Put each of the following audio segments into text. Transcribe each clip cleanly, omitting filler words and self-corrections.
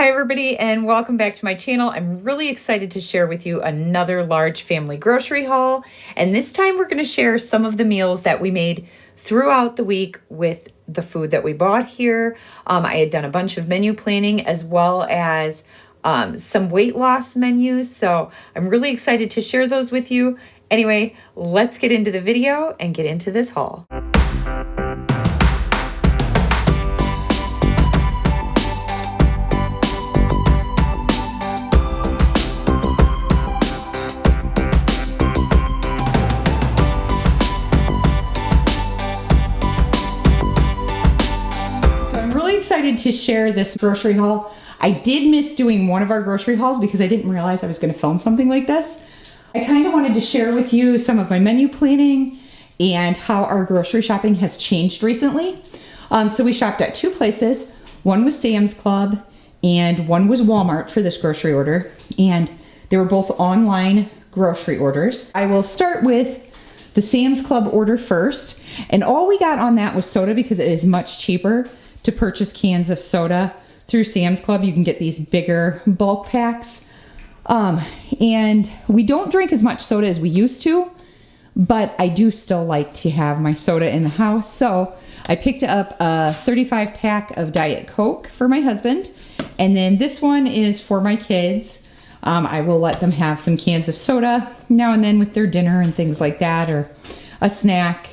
Hi everybody and welcome back to my channel. I'm really excited to share with you another large family grocery haul, and this time we're going to share some of the meals that we made throughout the week with the food that we bought here. I had done a bunch of menu planning as well as some weight loss menus, so I'm really excited to share those with you. Anyway, let's get into the video and get into this haul. Excited to share this grocery haul. I did miss doing one of our grocery hauls because I didn't realize I was going to film something like this. I kind of wanted to share with you some of my menu planning and how our grocery shopping has changed recently. So we shopped at two places. One was Sam's Club and one was Walmart for this grocery order, and they were both online grocery orders. I will start with the Sam's Club order first, and all we got on that was soda because it is much cheaper to purchase cans of soda through Sam's Club. You can get these bigger bulk packs. And we don't drink as much soda as we used to, but I do still like to have my soda in the house. So I picked up a 35 pack of Diet Coke for my husband. And then this one is for my kids. I will let them have some cans of soda now and then with their dinner and things like that, or a snack.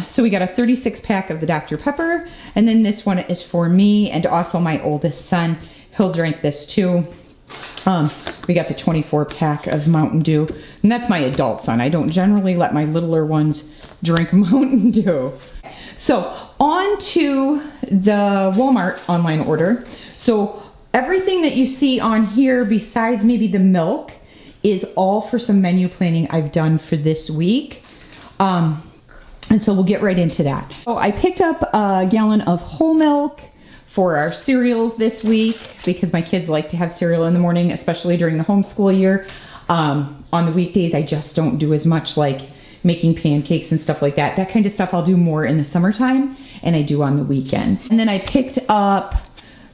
So we got a 36 pack of the Dr. Pepper, and then this one is for me and also my oldest son. He'll drink this too. We got the 24 pack of Mountain Dew, and that's my adult son. I don't generally let my littler ones drink Mountain Dew. So on to the Walmart online order. So everything that you see on here besides maybe the milk is all for some menu planning I've done for this week. And so we'll get right into that. So I picked up a gallon of whole milk for our cereals this week because my kids like to have cereal in the morning, especially during the homeschool year. On the weekdays, I just don't do as much, like making pancakes and stuff like that. That kind of stuff I'll do more in the summertime, and I do on the weekends. And then I picked up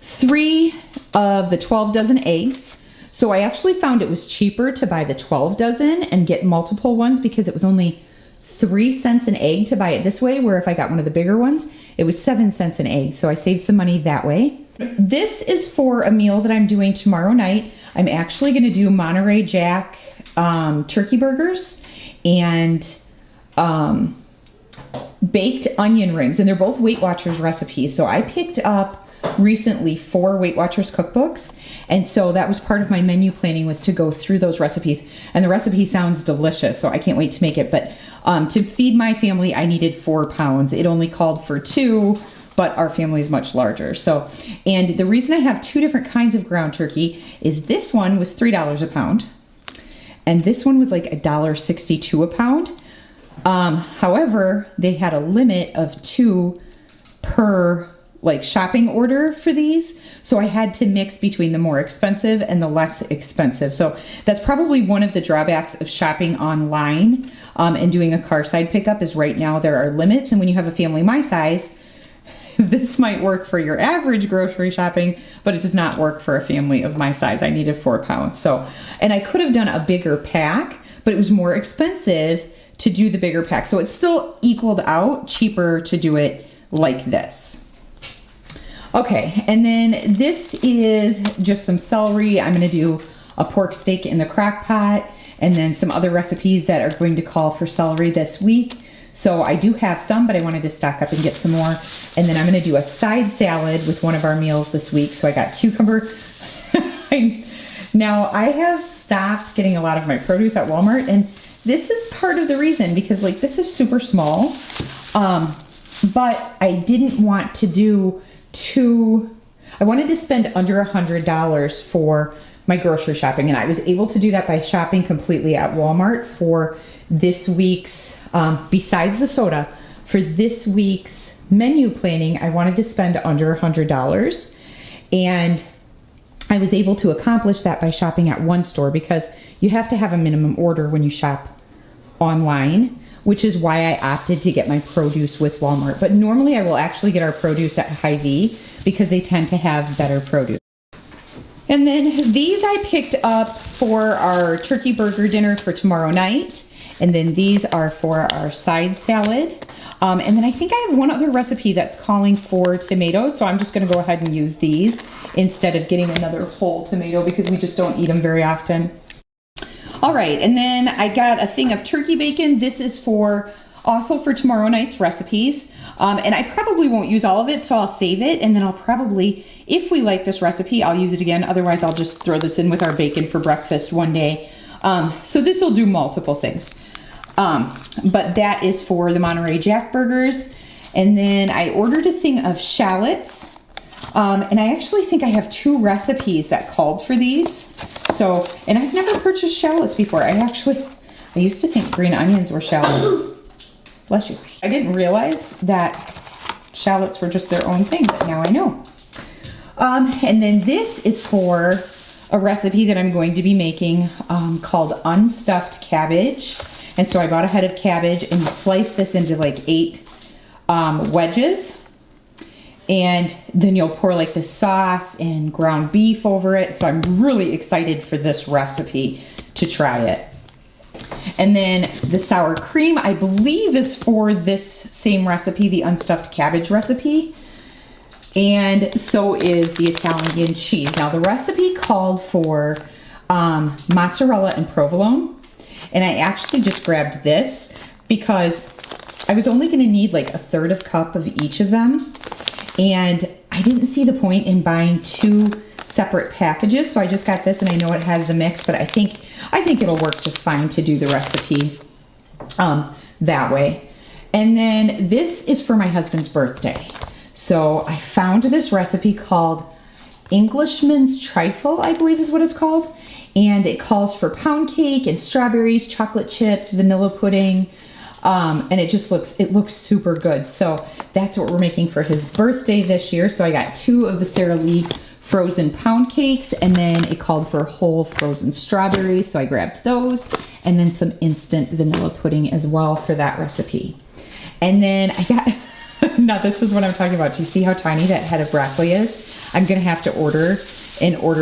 3 of the 12 dozen eggs. So I actually found it was cheaper to buy the 12 dozen and get multiple ones because it was only 3 cents an egg to buy it this way, where if I got one of the bigger ones, it was 7 cents an egg. So I saved some money that way. This is for a meal that I'm doing tomorrow night. I'm actually going to do Monterey Jack turkey burgers and baked onion rings, and they're both Weight Watchers recipes. So I picked up recently 4 Weight Watchers cookbooks, and so that was part of my menu planning, was to go through those recipes, and the recipe sounds delicious, so I can't wait to make it. But to feed my family, I needed 4 pounds. It only called for 2, but our family is much larger. So, and the reason I have 2 different kinds of ground turkey is this one was $3 a pound, and this one was like $1.62 a pound. However, they had a limit of 2 per shopping order for these, so I had to mix between the more expensive and the less expensive. So that's probably one of the drawbacks of shopping online and doing a carside pickup, is right now there are limits, and when you have a family my size, this might work for your average grocery shopping, but it does not work for a family of my size. I needed 4 pounds. So, and I could have done a bigger pack, but it was more expensive to do the bigger pack. So it still equaled out cheaper to do it like this. Okay, and then this is just some celery. I'm gonna do a pork steak in the crock pot, and then some other recipes that are going to call for celery this week. So I do have some, but I wanted to stock up and get some more. And then I'm gonna do a side salad with one of our meals this week. So I got cucumber. Now I have stopped getting a lot of my produce at Walmart, and this is part of the reason, because this is super small, but I didn't want to do I wanted to spend under $100 for my grocery shopping, and I was able to do that by shopping completely at Walmart for this week's, besides the soda, for this week's menu planning. I wanted to spend under $100, and I was able to accomplish that by shopping at one store, because you have to have a minimum order when you shop online, which is why I opted to get my produce with Walmart. But normally I will actually get our produce at Hy-Vee because they tend to have better produce. And then these I picked up for our turkey burger dinner for tomorrow night. And then these are for our side salad. And then I think I have one other recipe that's calling for tomatoes. So I'm just gonna go ahead and use these instead of getting another whole tomato because we just don't eat them very often. All right, and then I got a thing of turkey bacon. This is also for tomorrow night's recipes. And I probably won't use all of it, so I'll save it. And then I'll probably, if we like this recipe, I'll use it again. Otherwise, I'll just throw this in with our bacon for breakfast one day. So this will do multiple things. But that is for the Monterey Jack burgers. And then I ordered a thing of shallots. And I actually think I have 2 recipes that called for these. So, and I've never purchased shallots before. I used to think green onions were shallots. Bless you. I didn't realize that shallots were just their own thing, but now I know. And then this is for a recipe that I'm going to be making called unstuffed cabbage. And so I bought a head of cabbage and sliced this into like 8 wedges. And then you'll pour like the sauce and ground beef over it. So I'm really excited for this recipe to try it. And then the sour cream, I believe, is for this same recipe, the unstuffed cabbage recipe. And so is the Italian cheese. Now the recipe called for mozzarella and provolone. And I actually just grabbed this because I was only gonna need like 1/3 cup of each of them. And I didn't see the point in buying 2 separate packages. So I just got this, and I know it has the mix, but I think it'll work just fine to do the recipe that way. And then this is for my husband's birthday. So I found this recipe called Englishman's Trifle, I believe is what it's called. And it calls for pound cake and strawberries, chocolate chips, vanilla pudding. And it looks super good. So that's what we're making for his birthday this year. So I got 2 of the Sara Lee frozen pound cakes, and then it called for whole frozen strawberries. So I grabbed those, and then some instant vanilla pudding as well for that recipe. And then I got, now this is what I'm talking about. Do you see how tiny that head of broccoli is? I'm gonna have to order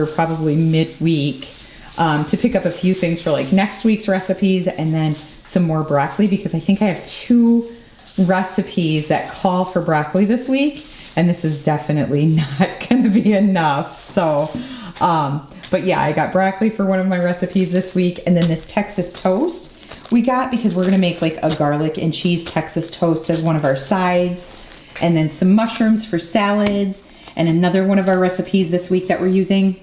probably midweek to pick up a few things for like next week's recipes, and then some more broccoli, because I think I have 2 recipes that call for broccoli this week, and this is definitely not gonna be enough. So, but yeah, I got broccoli for one of my recipes this week, and then this Texas toast we got because we're gonna make like a garlic and cheese Texas toast as one of our sides, and then some mushrooms for salads, and another one of our recipes this week that we're using,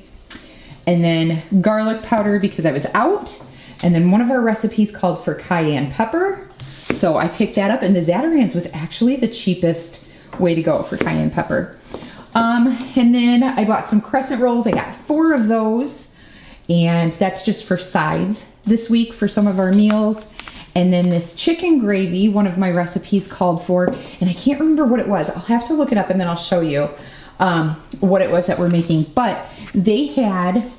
and then garlic powder because I was out. And then one of our recipes called for cayenne pepper. So I picked that up, and the Zatarain's was actually the cheapest way to go for cayenne pepper. And then I bought some crescent rolls. I got 4 of those, and that's just for sides this week for some of our meals. And then this chicken gravy, one of my recipes called for, and I can't remember what it was. I'll have to look it up and then I'll show you what it was that we're making. But they had,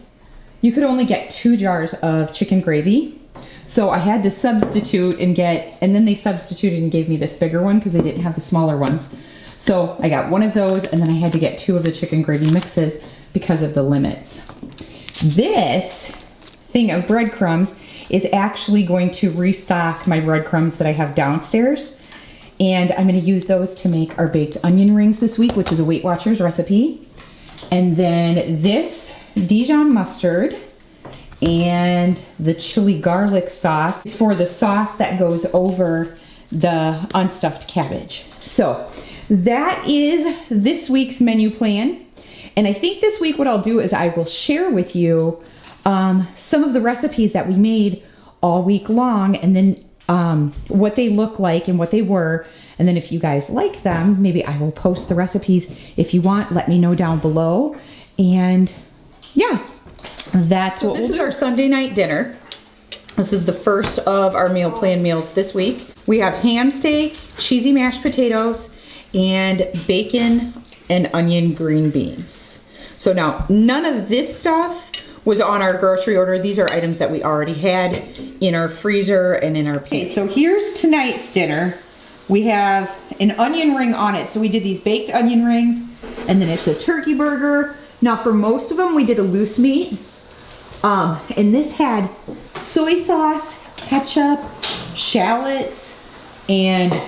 you could only get 2 jars of chicken gravy. So I had to substitute and then they substituted and gave me this bigger one because they didn't have the smaller ones. So I got 1 of those, and then I had to get 2 of the chicken gravy mixes because of the limits. This thing of breadcrumbs is actually going to restock my breadcrumbs that I have downstairs. And I'm gonna use those to make our baked onion rings this week, which is a Weight Watchers recipe. And then this Dijon mustard and the chili garlic sauce is for the sauce that goes over the unstuffed cabbage. So that is this week's menu plan. And I think this week what I'll do is I will share with you some of the recipes that we made all week long, and then what they look like and what they were. And then if you guys like them, maybe I will post the recipes. If you want, let me know down below. And yeah, that's what we'll do. This is our Sunday night dinner. This is the first of our meal plan meals this week. We have ham steak, cheesy mashed potatoes, and bacon and onion green beans. So now, none of this stuff was on our grocery order. These are items that we already had in our freezer and in our pantry. So here's tonight's dinner. We have an onion ring on it. So we did these baked onion rings, and then it's a turkey burger, Now for most of them, we did a loose meat. And this had soy sauce, ketchup, shallots, and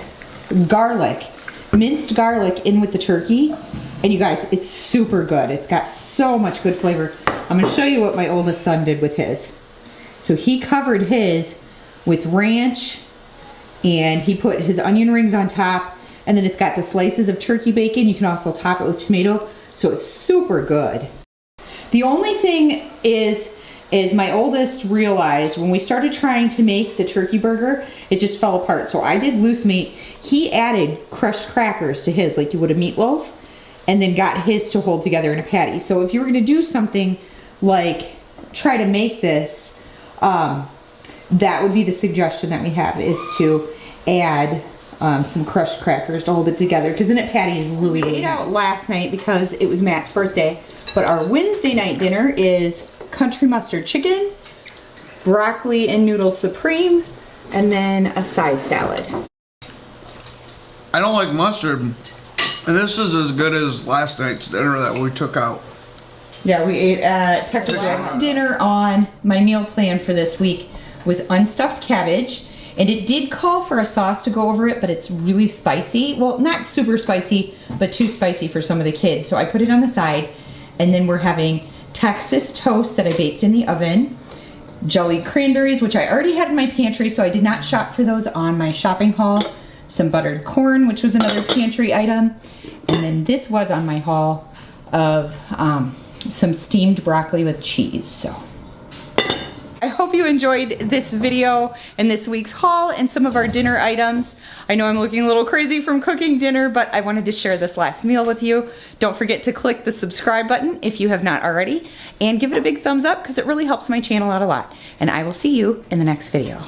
garlic. Minced garlic in with the turkey. And you guys, it's super good. It's got so much good flavor. I'm gonna show you what my oldest son did with his. So he covered his with ranch, and he put his onion rings on top, and then it's got the slices of turkey bacon. You can also top it with tomato, so it's super good. The only thing is my oldest realized when we started trying to make the turkey burger, it just fell apart. So I did loose meat. He added crushed crackers to his, like you would a meatloaf, and then got his to hold together in a patty. So if you were gonna do something like try to make this, that would be the suggestion that we have, is to add some crushed crackers to hold it together, because then it patties really good. We ate out last night because it was Matt's birthday, but our Wednesday night dinner is country mustard chicken, broccoli and noodle supreme, and then a side salad. I don't like mustard, and this is as good as last night's dinner that we took out. Yeah, we ate at Texas. Last dinner on my meal plan for this week was unstuffed cabbage, and it did call for a sauce to go over it, but it's really spicy. Well, not super spicy, but too spicy for some of the kids. So I put it on the side, and then we're having Texas toast that I baked in the oven, jellied cranberries, which I already had in my pantry, so I did not shop for those on my shopping haul, some buttered corn, which was another pantry item, and then this was on my haul of some steamed broccoli with cheese. So I hope you enjoyed this video and this week's haul and some of our dinner items. I know I'm looking a little crazy from cooking dinner, but I wanted to share this last meal with you. Don't forget to click the subscribe button if you have not already, and give it a big thumbs up because it really helps my channel out a lot. And I will see you in the next video.